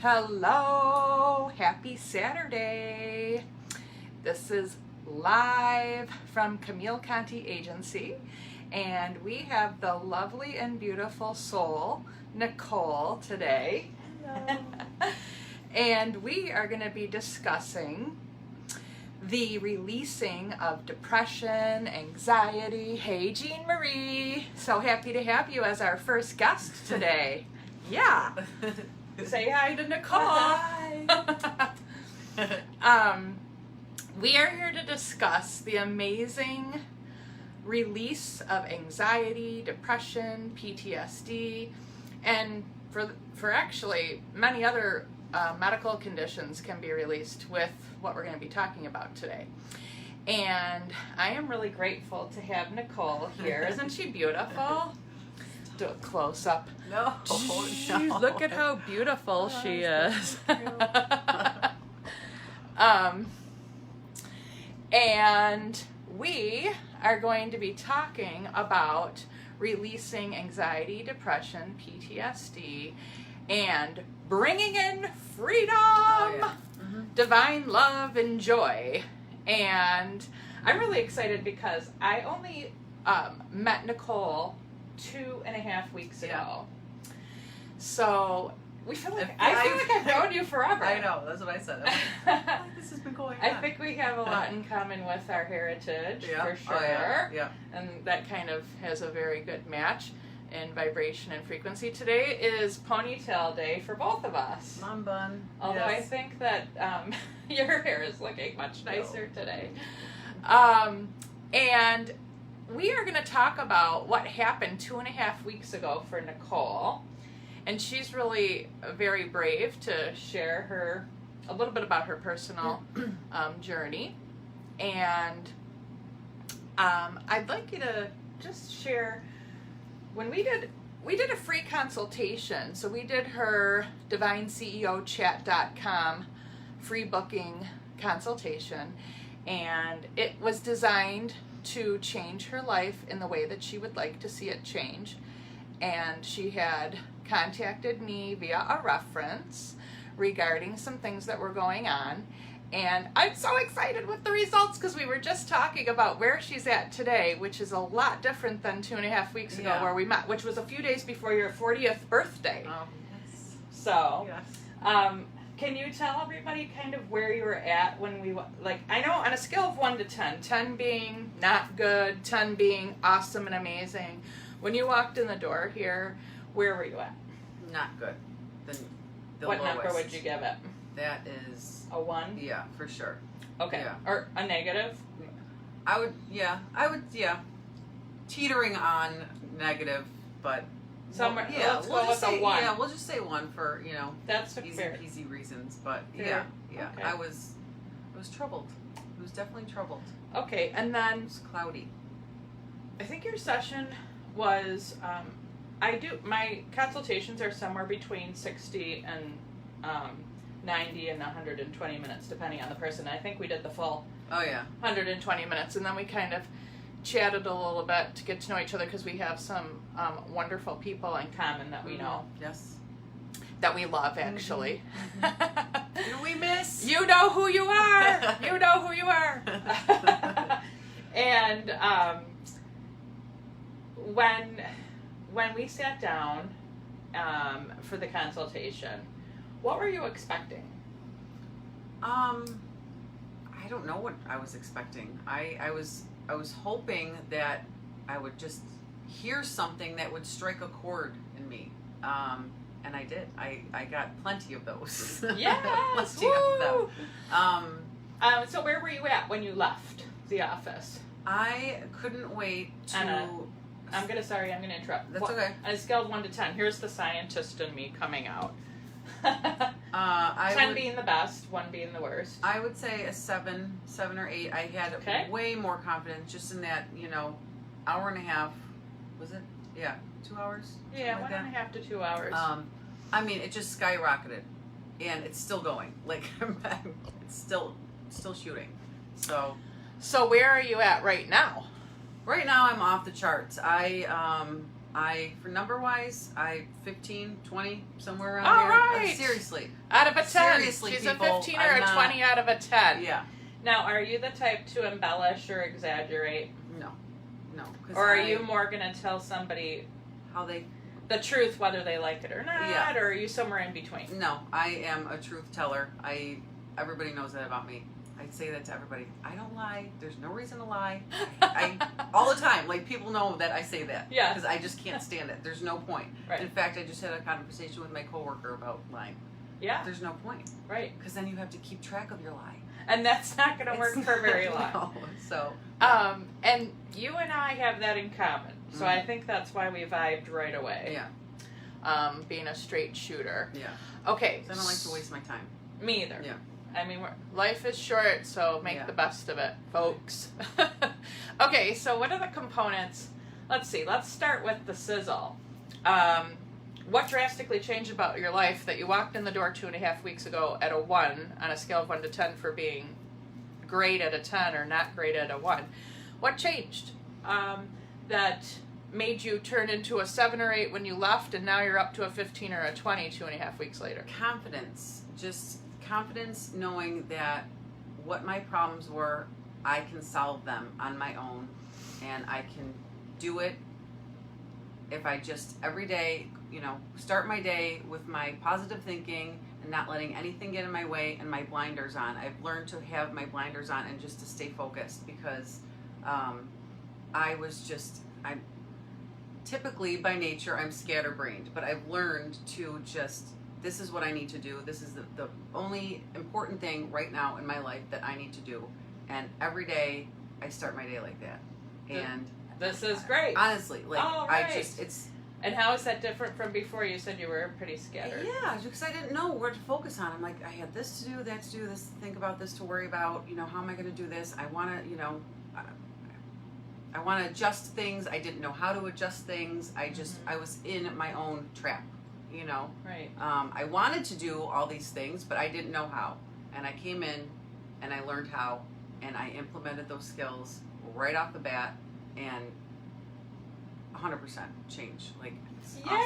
Hello, happy Saturday. This is live from Camille Conti Agency, and we have the lovely and beautiful soul, Nicole, today. Hello. And we are going to be discussing the releasing of depression, anxiety. Hey, Jean Marie. So happy to have you as our first guest today. Yeah. Say hi to Nicole. Hi. We are here to discuss the amazing release of anxiety, depression, PTSD, and for actually many other medical conditions can be released with what we're going to be talking about today. And I am really grateful to have Nicole here. Isn't she beautiful? Do a close up. No. Jeez, look at how beautiful she is. And we are going to be talking about releasing anxiety, depression, PTSD, and bringing in freedom, divine love, and joy. And I'm really excited because I only met Nicole 2.5 weeks ago. So I feel like I've known you forever. I know, that's what I said. This has been going on. I think we have a lot in common with our heritage, for sure. Oh, yeah. And that kind of has a very good match in vibration and frequency. Today is ponytail day for both of us. Mom bun. Although I Yes. think that your hair is looking much nicer today. And we are going to talk about what happened 2.5 weeks ago for Nicole. And she's really very brave to share a little bit about her personal journey. And I'd like you to just share, when we did a free consultation. So we did her divineceochat.com free booking consultation, and it was designed to change her life in the way that she would like to see it change. And she had contacted me via a reference regarding some things that were going on. And I'm so excited with the results because we were just talking about where she's at today, which is a lot different than 2.5 weeks ago where we met, which was a few days before your 40th birthday. Oh, yes. So, Yes. Can you tell everybody kind of where you were at when we, I know on a scale of 1 to 10, 10 being not good, 10 being awesome and amazing, when you walked in the door here, where were you at? Not good. The What lowest. number would you give it? That is, A 1? yeah, for sure. Okay. Yeah. Or a negative? I would, teetering on negative, but Somewhere, yeah, let's we'll go just with say a 1. Yeah, we'll just say 1 for That's easy fair. peasy reasons. But Fair. yeah, Okay. I was troubled. It was definitely troubled. Okay, and then It was cloudy. I think your session was, my consultations are somewhere between 60 and 90 and 120 minutes, depending on the person. I think we did the full Oh yeah. 120 minutes, and then we kind of chatted a little bit to get to know each other because we have some wonderful people in common that we know, Yes. that we love, actually. Do we miss? You know who you are! You know who you are! And when we sat down for the consultation, what were you expecting? I don't know what I was expecting. I was hoping that I would just hear something that would strike a chord in me. And I did. I got plenty of those. Yes! Plenty of them. So where were you at when you left the office? I couldn't wait to. I'm gonna interrupt. That's okay. On a scale of 1 to 10, here's the scientist in me coming out. 10 being the best, 1 being the worst. I would say a 7 or 8. I had way more confidence just in that, hour and a half. Was it? Yeah, 2 hours. Yeah, like 1.5 to 2 hours. I mean, it just skyrocketed, and it's still going. Like it's still shooting. So where are you at right now? right now I'm off the charts. For number wise, 15, 20, somewhere around All there. right. Seriously. Out of a 10. Seriously, She's people, a 15 or I'm a not- 20 out of a 10. Yeah. Now, are you the type to embellish or exaggerate? No. 'Cause Or are you more going to tell somebody how they... the truth, whether they like it or not? Yeah. Or are you somewhere in between? No, I am a truth teller. Everybody knows that about me. I say that to everybody. I don't lie. There's no reason to lie. I all the time. Like, people know that I say that. Yeah. Because I just can't stand it. There's no point. Right. In fact, I just had a conversation with my coworker about lying. Yeah. There's no point. Right. Because then you have to keep track of your lie. And that's not going to work for very long. No. So. And you and I have that in common. So I think that's why we vibed right away. Yeah. Being a straight shooter. Yeah. Okay. So I don't like to waste my time. Me either. Yeah. I mean, life is short, so make the best of it, folks. Okay, so what are the components? Let's see. Let's start with the sizzle. What drastically changed about your life that you walked in the door 2.5 weeks ago at a 1 on a scale of 1 to 10 for being great at a 10 or not great at a 1? What changed that made you turn into a 7 or 8 when you left, and now you're up to a 15 or a 20 2.5 weeks later? Confidence. Just confidence, knowing that what my problems were, I can solve them on my own, and I can do it if I just every day, start my day with my positive thinking and not letting anything get in my way and my blinders on. I've learned to have my blinders on and just to stay focused, because I'm typically by nature I'm scatterbrained, but I've learned to just, this is what I need to do. This is the only important thing right now in my life that I need to do. And every day I start my day like that. And this is great. Honestly, like, right. And how is that different from before? You said you were pretty scattered. Yeah, because I didn't know where to focus on. I'm like, I had this to do, that to do, this to think about, this to worry about, how am I going to do this? I want to, I want to adjust things. I didn't know how to adjust things. I was in my own trap. Right. I wanted to do all these things, but I didn't know how. And I came in and I learned how, and I implemented those skills right off the bat, and 100% change. Like, it's awesome.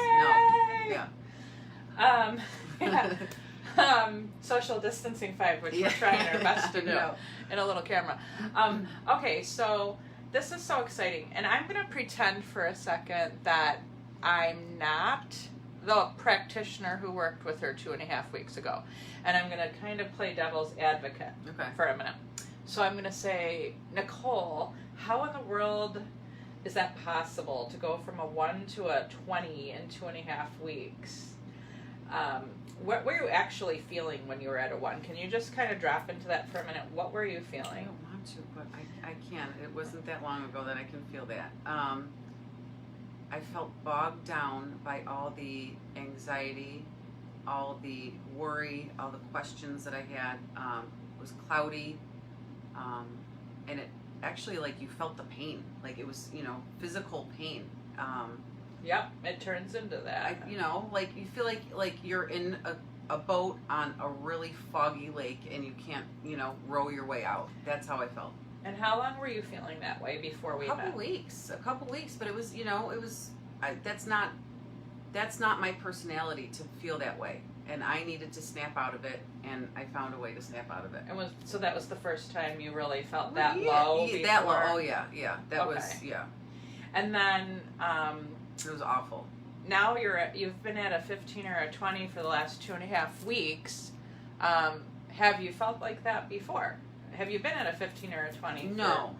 No. Yeah. Social distancing 5, which we're trying our best to do in a little camera. Okay, so this is so exciting, and I'm going to pretend for a second that I'm not the practitioner who worked with her 2.5 weeks ago. And I'm going to kind of play devil's advocate for a minute. So I'm going to say, Nicole, how in the world is that possible to go from a 1 to a 20 in 2.5 weeks? What were you actually feeling when you were at a 1? Can you just kind of drop into that for a minute? What were you feeling? I don't want to, but I can. It wasn't that long ago that I can feel that. I felt bogged down by all the anxiety, all the worry, all the questions that I had. It was cloudy, and it actually, like, you felt the pain, like it was, physical pain. Yep, it turns into that. Like you feel like you're in a boat on a really foggy lake and you can't, row your way out. That's how I felt. And how long were you feeling that way before we met? A couple weeks, but it was, that's not my personality to feel that way, and I needed to snap out of it, and I found a way to snap out of it. So that was the first time you really felt that low before? That low, oh yeah, that was, And then, it was awful. Now you've been at a 15 or a 20 for the last 2.5 weeks. Have you felt like that before? Have you been at a 15 or a 20? No.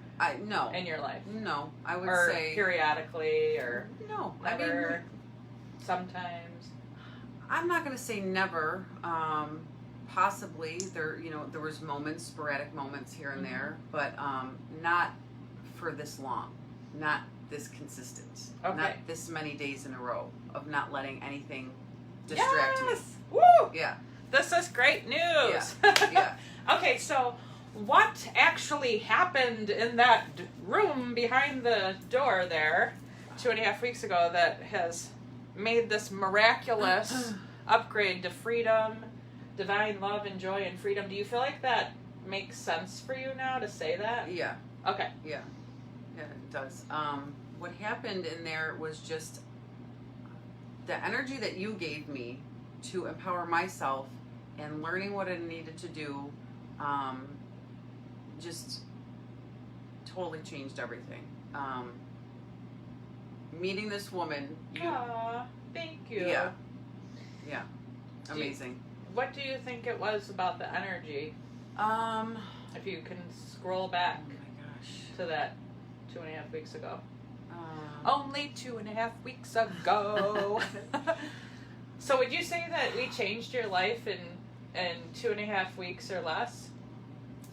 In your life? No, I would say periodically, or no. Never. Sometimes. I'm not going to say never. Possibly there was moments, sporadic moments here and there, but not for this long, not this consistent, not this many days in a row of not letting anything distract me. Woo! Yeah. This is great news. Yeah. Okay, so what actually happened in that room behind the door there 2.5 weeks ago that has made this miraculous upgrade to freedom, divine love and joy and freedom? Do you feel like that makes sense for you now to say that? Yeah. Okay. Yeah, it does. What happened in there was just the energy that you gave me to empower myself and learning what I needed to do, just totally changed everything. Meeting this woman, Aw, thank you. yeah, amazing. What do you think it was about the energy? If you can scroll back Oh my gosh. to that 2.5 weeks ago. Only 2.5 weeks ago. So would you say that we changed your life in 2.5 weeks or less?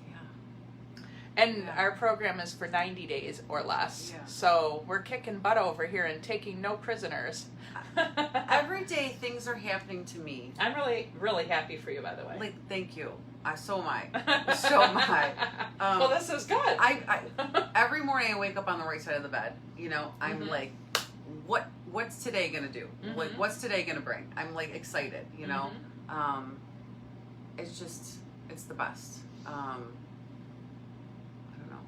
Yeah. And Yeah. our program is for 90 days or less. Yeah. So we're kicking butt over here and taking no prisoners. Every day things are happening to me. I'm really, really happy for you, by the way. Like, thank you. So am I. So am I. Well, this is good. I every morning I wake up on the right side of the bed. You know, I'm Mhm. like, what's today gonna do? Mhm. Like, what's today gonna bring? I'm like excited. You know, Mhm. it's the best. I don't know.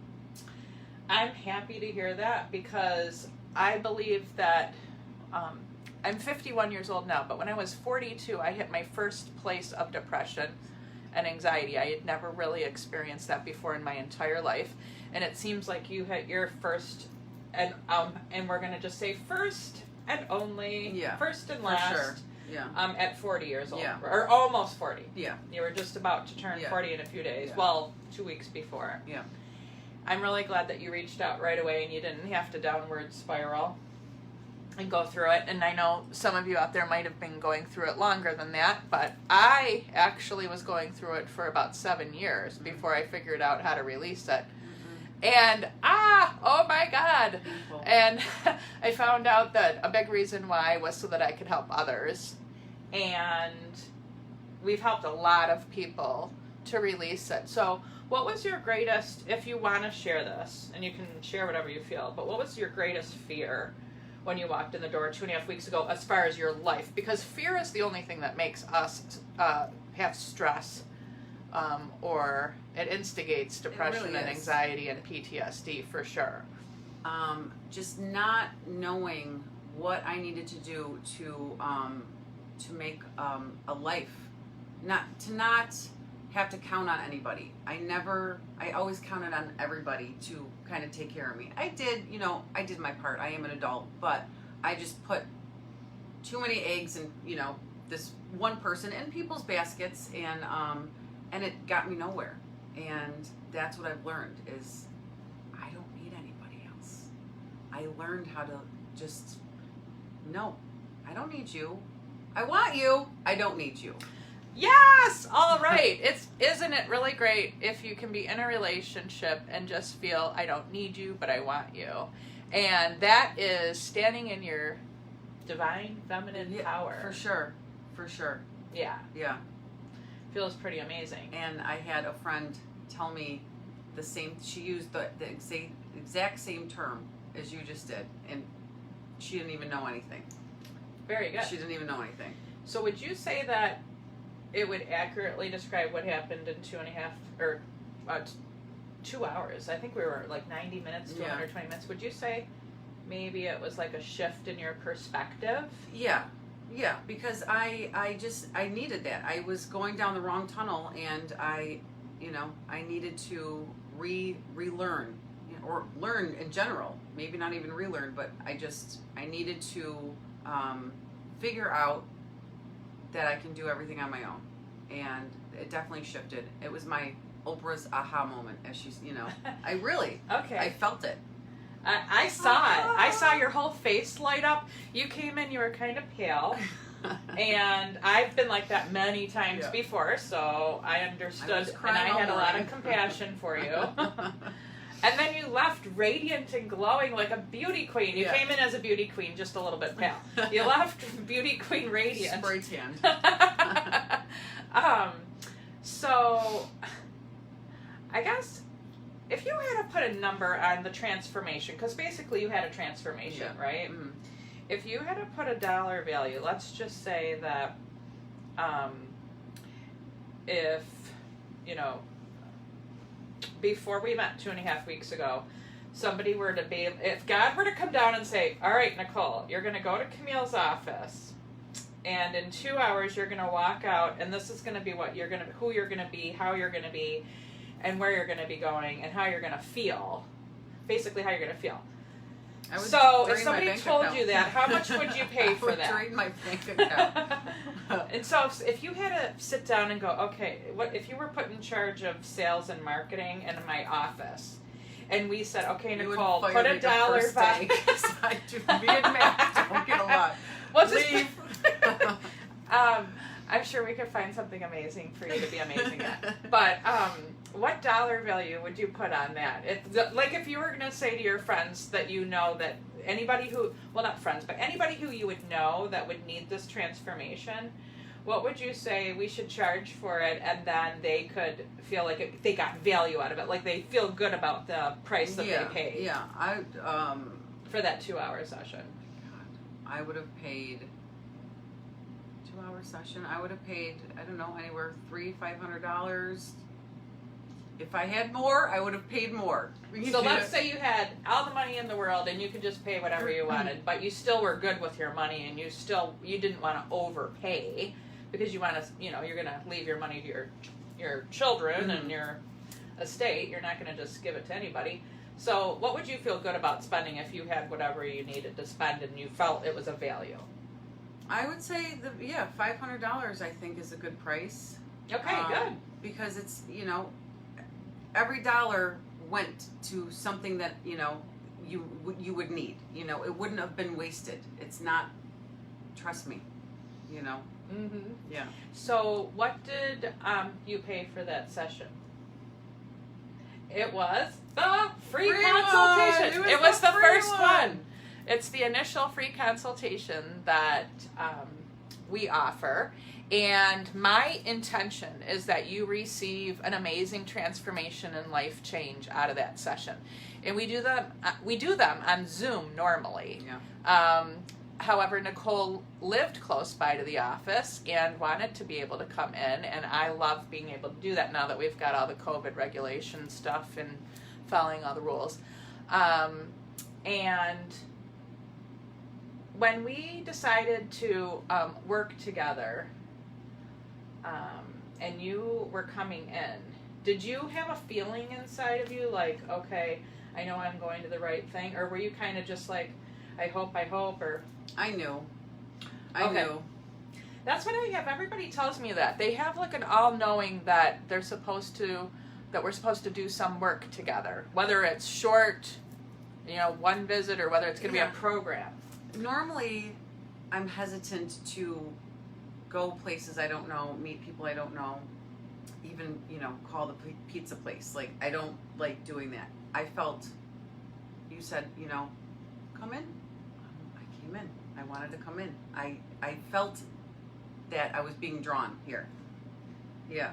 I'm happy to hear that because I believe that I'm 51 years old now, but when I was 42, I hit my first place of depression and anxiety. I had never really experienced that before in my entire life, and it seems like you hit your first, and we're gonna just say first and only, Yeah, first and for last, sure. Yeah. at 40 years old, Yeah. or almost 40. Yeah. You were just about to turn Yeah. 40 in a few days. Yeah. Well, 2 weeks before. Yeah. I'm really glad that you reached out right away and you didn't have to downward spiral and go through it. And I know some of you out there might have been going through it longer than that, but I actually was going through it for about 7 years before I figured out how to release it. And oh my God. Painful. And I found out that a big reason why was so that I could help others. And we've helped a lot of people to release it. So what was your greatest, if you want to share this, and you can share whatever you feel, but what was your greatest fear when you walked in the door 2.5 weeks ago as far as your life? Because fear is the only thing that makes us have stress, or it instigates depression really and is. anxiety and PTSD for sure. Just not knowing what I needed to do to make a life, not have to count on anybody. I always counted on everybody to kind of take care of me. I did my part. I am an adult, but I just put too many eggs in, this one person in people's baskets, and it got me nowhere. And that's what I've learned is I don't need anybody else. I learned how to just, no, I don't need you. I want you. I don't need you. Yes! All right. Isn't it really great if you can be in a relationship and just feel, I don't need you, but I want you. And that is standing in your divine feminine power. For sure. For sure. Yeah. Yeah. Feels pretty amazing. And I had a friend tell me she used the exact same term as you just did. And she didn't even know anything. Very good. She didn't even know anything. So would you say that it would accurately describe what happened in 2.5 or 2 hours? I think we were like 90 minutes to 120 minutes. Would you say maybe it was like a shift in your perspective? Yeah, because I needed that. I was going down the wrong tunnel, and I needed to relearn, or learn in general. Maybe not even relearn, but I needed to figure out that I can do everything on my own. And it definitely shifted. It was my Oprah's aha moment, as she's, Okay. I felt it. I saw it. I saw your whole face light up. You came in, you were kind of pale. And I've been like that many times before, so I understood, and I had a lot of compassion for you. And then you left radiant and glowing like a beauty queen. You came in as a beauty queen, just a little bit pale. You left beauty queen radiant. Spray tan. So, I guess if you had to put a number on the transformation, because basically you had a transformation, right? Mm-hmm. If you had to put a dollar value, let's just say that if, before we met 2.5 weeks ago, somebody were to be, if God were to come down and say, all right, Nicole, you're going to go to Camille's office And in 2 hours, you're going to walk out, and this is going to be who you're going to be, how you're going to be, and where you're going to be going, and how you're going to feel. Basically, how you're going to feel. So, if somebody told you that, how much would you pay for that? Drain my bank account. And so, if you had to sit down and go, okay, what if you were put in charge of sales and marketing in my office, and we said, okay, Nicole, put $1 back. I do. Me and Matt don't get along. Leave. I'm sure we could find something amazing for you to be amazing at. But what dollar value would you put on that? Like if you were going to say to your friends that you know that anybody who, well, not friends, but anybody who you would know that would need this transformation, what would you say we should charge for it, and then they could feel like they got value out of it, like they feel good about the price that they paid? Yeah, for that 2-hour session. I would have paid 2-hour session. I would have paid, I don't know, anywhere $300-$500. If I had more, I would have paid more. So let's say you had all the money in the world and you could just pay whatever you wanted, but you still were good with your money, and you didn't want to overpay because you want to, you're going to leave your money to your children and your estate. You're not going to just give it to anybody. So what would you feel good about spending if you had whatever you needed to spend and you felt it was of value? I would say $500 I think is a good price. Okay, good. Because it's, every dollar went to something that, you would need. It wouldn't have been wasted. It's not, trust me, Mm-hmm. Yeah. So what did you pay for that session? It was the free consultation. It was the first one. It's the initial free consultation that we offer. And my intention is that you receive an amazing transformation and life change out of that session. And we do them on Zoom normally. Yeah. However, Nicole lived close by to the office and wanted to be able to come in, and I love being able to do that now that we've got all the COVID regulation stuff and following all the rules. And when we decided to work together, and you were coming in, did you have a feeling inside of you like, okay, I know I'm going to the right thing? Or were you kind of just like, I hope, or... I knew. That's what I have. Everybody tells me that. They have like an all-knowing that we're supposed to do some work together. Whether it's short, one visit, or whether it's going to be a program. Normally, I'm hesitant to go places I don't know, meet people I don't know, even, call the pizza place. Like, I don't like doing that. I felt, you said, come in. I came in. I wanted to come in. I felt that I was being drawn here. Yeah.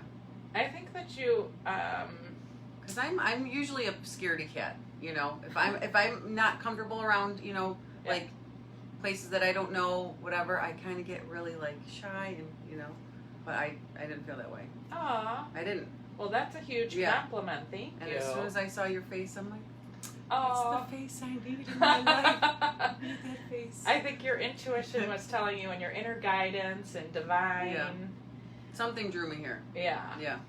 I think that you, because I'm usually a scaredy cat. If I'm not comfortable around, like places that I don't know, whatever, I kind of get really like shy and but I didn't feel that way. Aw. I didn't. Well, that's a huge compliment. Thank you. And as soon as I saw your face, I'm like, oh, that's the face I need in my life. I need that face. I think your intuition was telling you, and your inner guidance and divine. Yeah. Something drew me here. Yeah. Yeah.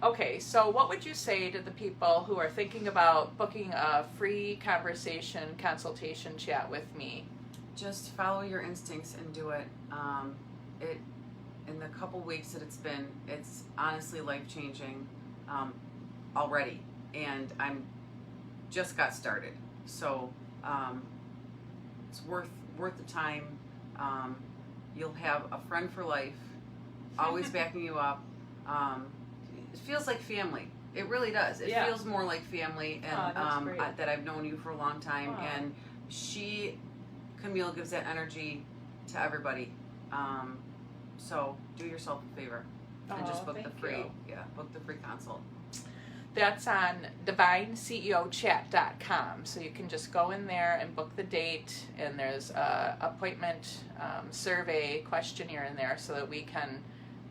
Okay, so what would you say to the people who are thinking about booking a free consultation chat with me? Just follow your instincts and do it. In the couple weeks that it's honestly life-changing already. And I'm just got started. So it's worth the time. You'll have a friend for life, always backing you up. It feels like family. It really does. It feels more like family, and that I've known you for a long time. Wow. And Camille gives that energy to everybody. So do yourself a favor and just book the free consult. That's on divineceochat.com. So you can just go in there and book the date, and there's a appointment survey questionnaire in there so that we can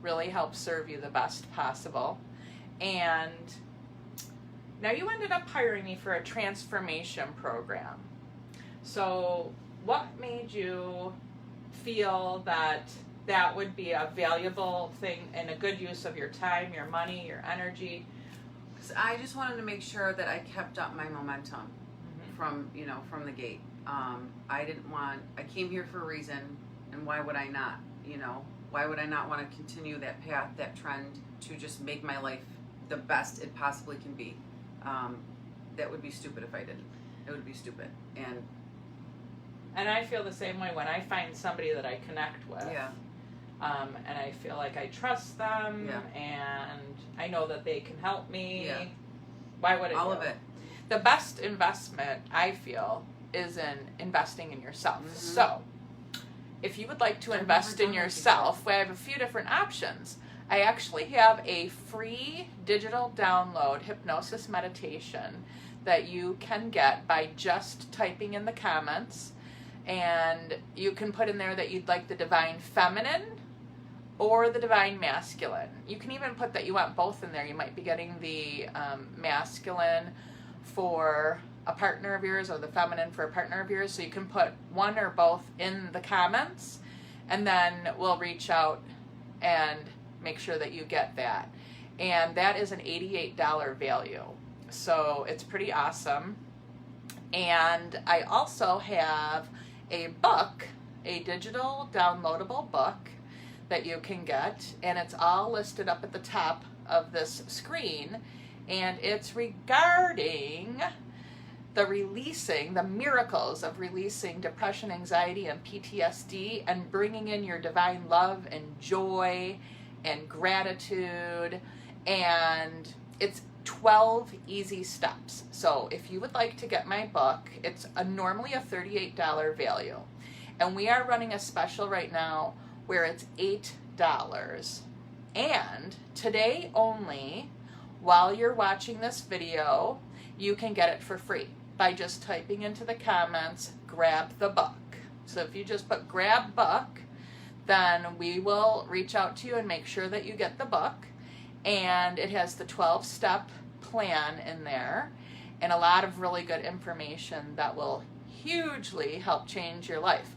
really help serve you the best possible. And now you ended up hiring me for a transformation program. So what made you feel that that would be a valuable thing and a good use of your time, your money, your energy. I just wanted to make sure that I kept up my momentum from the gate. I came here for a reason, and why would I not? Why would I not want to continue that path, that trend, to just make my life the best it possibly can be? That would be stupid if I didn't. It would be stupid. And I feel the same way when I find somebody that I connect with. Yeah. And I feel like I trust them, and I know that they can help me. Yeah. Why would I? All of it. The best investment, I feel, is in investing in yourself. Mm-hmm. So, if you would like to invest in yourself, we have a few different options. I actually have a free digital download hypnosis meditation that you can get by just typing in the comments, and you can put in there that you'd like the divine feminine or the divine masculine. You can even put that you want both in there. You might be getting the masculine for a partner of yours or the feminine for a partner of yours. So you can put one or both in the comments, and then we'll reach out and make sure that you get that. And that is an $88 value. So it's pretty awesome. And I also have a book, a digital downloadable book that you can get, and it's all listed up at the top of this screen, and it's regarding the miracles of releasing depression, anxiety, and PTSD, and bringing in your divine love and joy and gratitude. And it's 12 easy steps. So if you would like to get my book, it's normally a $38 value, and we are running a special right now where it's $8. And today only, while you're watching this video, you can get it for free by just typing into the comments, grab the book. So if you just put grab book, then we will reach out to you and make sure that you get the book. And it has the 12-step plan in there and a lot of really good information that will hugely help change your life.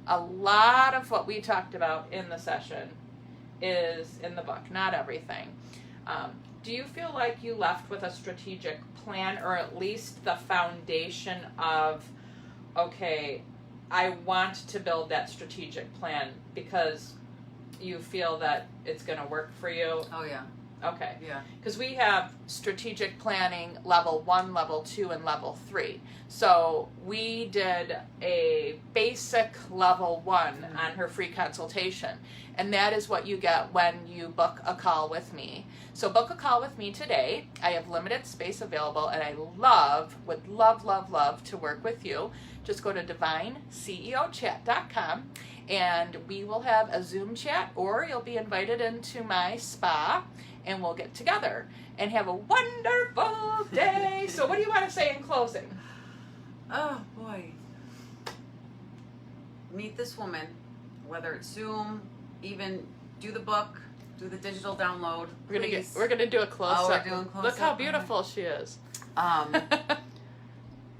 A lot of what we talked about in the session is in the book, not everything. Do you feel like you left with a strategic plan, or at least the foundation of, okay, I want to build that strategic plan because you feel that it's going to work for you? Oh, yeah. Okay. Yeah. Because we have strategic planning level 1, level 2, and level 3. So we did a basic level 1 on her free consultation. And that is what you get when you book a call with me. So book a call with me today. I have limited space available, and I would love to work with you. Just go to divineceochat.com, and we will have a Zoom chat, or you'll be invited into my spa, and we'll get together and have a wonderful day. So what do you want to say in closing? Oh, boy. Meet this woman, whether it's Zoom, even do the book, do the digital download. We're gonna do a close up. We're doing close Look up. how beautiful she is.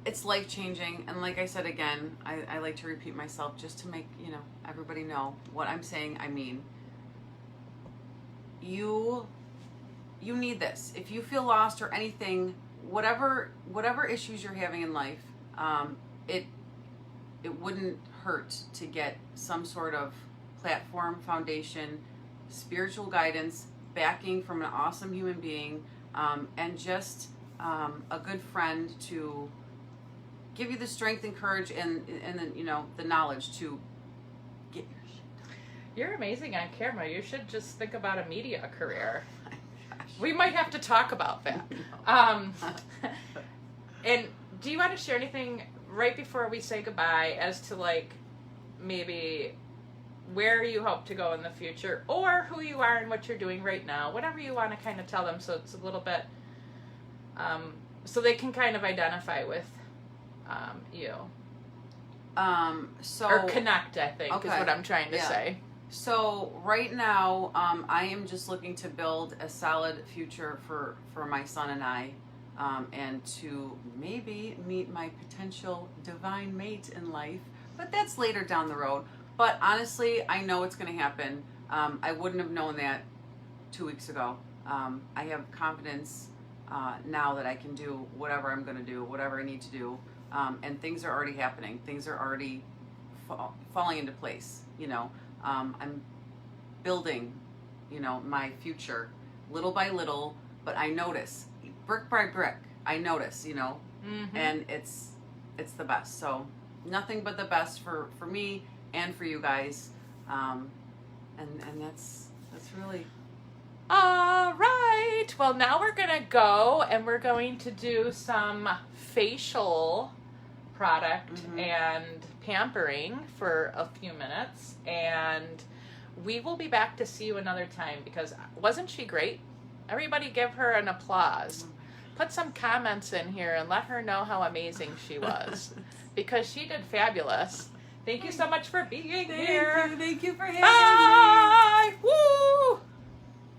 It's life-changing, and like I said again, I like to repeat myself just to make everybody know what I'm saying. I mean, you need this. If you feel lost or anything, whatever issues you're having in life, it wouldn't hurt to get some sort of platform, foundation, spiritual guidance, backing from an awesome human being, and just a good friend to give you the strength and courage and the knowledge to get your shit done. You're amazing on camera. You should just think about a media career. We might have to talk about that. And do you want to share anything right before we say goodbye as to maybe where you hope to go in the future, or who you are and what you're doing right now? Whatever you want to kind of tell them, so it's a little bit so they can kind of identify with you. Or connect, I think, is what I'm trying to say. So right now, I am just looking to build a solid future for my son and I, and to maybe meet my potential divine mate in life, but that's later down the road. But honestly, I know it's going to happen. I wouldn't have known that 2 weeks ago. I have confidence now that I can do whatever I'm going to do, whatever I need to do. And things are already happening. Things are already falling into place. I'm building, my future little by little, but I notice brick by brick. I notice, and it's the best. So nothing but the best for me and for you guys. And that's really. All right. Well, now we're going to go and we're going to do some facial product and pampering for a few minutes. And we will be back to see you another time because wasn't she great? Everybody give her an applause. Put some comments in here and let her know how amazing she was because she did fabulous. Thank you so much for being here. Thank you for having me. Bye. Woo!